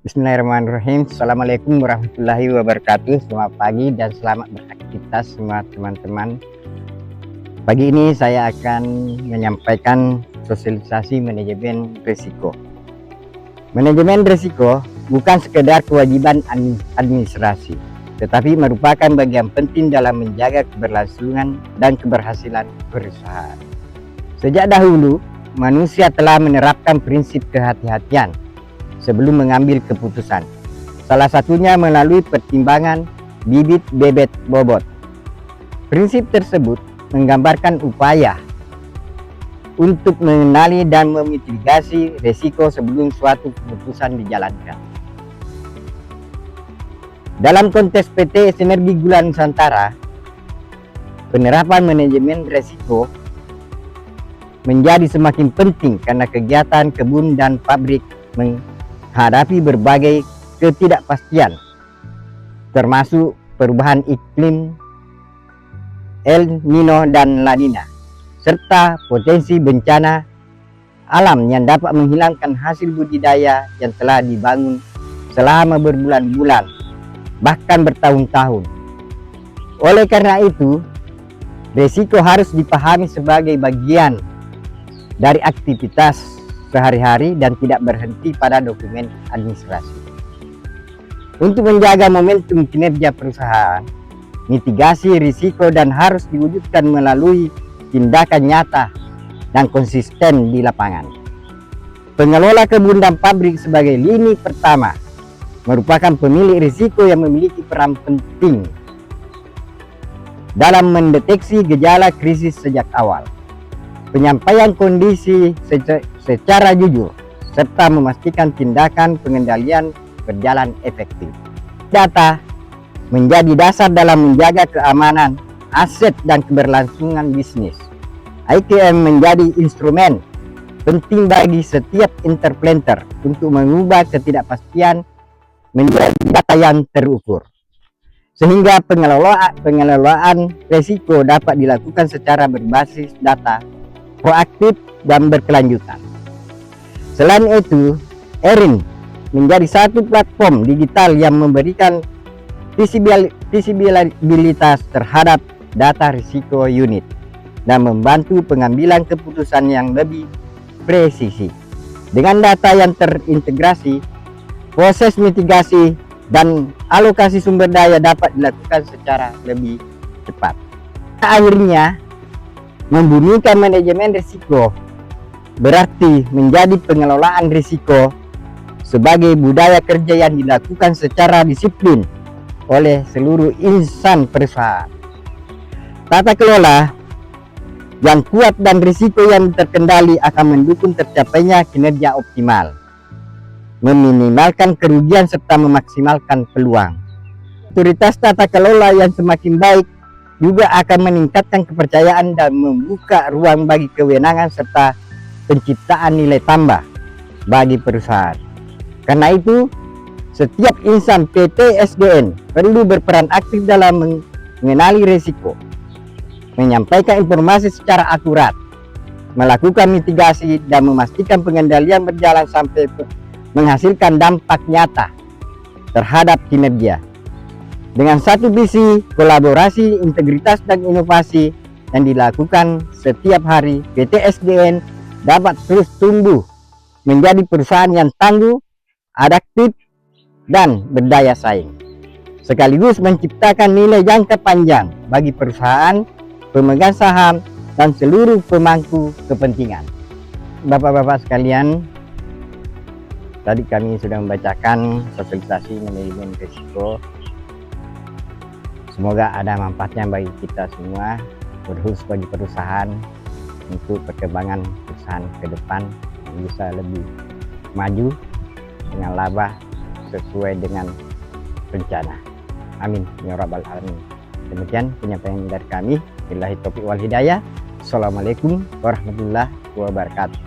Bismillahirrahmanirrahim. Assalamualaikum warahmatullahi wabarakatuh. Selamat pagi dan selamat beraktivitas semua teman-teman. Pagi ini saya akan menyampaikan sosialisasi manajemen risiko. Manajemen risiko bukan sekedar kewajiban administrasi, tetapi merupakan bagian penting dalam menjaga keberlangsungan dan keberhasilan perusahaan. Sejak dahulu, manusia telah menerapkan prinsip kehati-hatian sebelum mengambil keputusan. Salah satunya melalui pertimbangan bibit bebet bobot. Prinsip tersebut menggambarkan upaya untuk mengenali dan memitigasi risiko sebelum suatu keputusan dijalankan. Dalam konteks PT Sinergi Gula Nusantara, penerapan manajemen risiko menjadi semakin penting karena kegiatan kebun dan pabrik menghadapi berbagai ketidakpastian, termasuk perubahan iklim, El Nino dan La Nina, serta potensi bencana alam yang dapat menghilangkan hasil budidaya yang telah dibangun selama berbulan-bulan, bahkan bertahun-tahun. Oleh karena itu, risiko harus dipahami sebagai bagian dari aktivitas sehari-hari dan tidak berhenti pada dokumen administrasi. Untuk menjaga momentum kinerja perusahaan, mitigasi risiko dan harus diwujudkan melalui tindakan nyata dan konsisten di lapangan. Pengelola kebun dan pabrik sebagai lini pertama merupakan pemilik risiko yang memiliki peran penting dalam mendeteksi gejala krisis sejak awal, penyampaian kondisi secara jujur, serta memastikan tindakan pengendalian berjalan efektif. Data menjadi dasar dalam menjaga keamanan aset dan keberlangsungan bisnis. IKM menjadi instrumen penting bagi setiap interplanter untuk mengubah ketidakpastian menjadi data yang terukur, sehingga pengelolaan risiko dapat dilakukan secara berbasis data, proaktif dan berkelanjutan. Selain itu, Erin menjadi satu platform digital yang memberikan visibilitas terhadap data risiko unit dan membantu pengambilan keputusan yang lebih presisi. Dengan data yang terintegrasi, proses mitigasi dan alokasi sumber daya dapat dilakukan secara lebih cepat. Akhirnya, membumikan manajemen risiko berarti menjadi pengelolaan risiko sebagai budaya kerja yang dilakukan secara disiplin oleh seluruh insan perusahaan. Tata kelola yang kuat dan risiko yang terkendali akan mendukung tercapainya kinerja optimal, meminimalkan kerugian serta memaksimalkan peluang. Otoritas tata kelola yang semakin baik juga akan meningkatkan kepercayaan dan membuka ruang bagi kewenangan serta penciptaan nilai tambah bagi perusahaan. Karena itu, setiap insan PT SGN perlu berperan aktif dalam mengenali risiko, menyampaikan informasi secara akurat, melakukan mitigasi dan memastikan pengendalian berjalan sampai menghasilkan dampak nyata terhadap kinerja. Dengan satu visi, kolaborasi, integritas dan inovasi yang dilakukan setiap hari, PT SGN dapat terus tumbuh menjadi perusahaan yang tangguh, adaptif, dan berdaya saing, sekaligus menciptakan nilai jangka panjang bagi perusahaan, pemegang saham, dan seluruh pemangku kepentingan. Bapak-bapak sekalian, tadi kami sudah membacakan sosialisasi manajemen risiko. Semoga ada manfaatnya bagi kita semua, terkhusus bagi perusahaan untuk perkembangan perusahaan ke depan yang bisa lebih maju dengan laba sesuai dengan rencana. Amin ya rabbal alamin. Demikian penyampaian dari kami. Billahi taufiq wal hidayah. Assalamualaikum warahmatullahi wabarakatuh.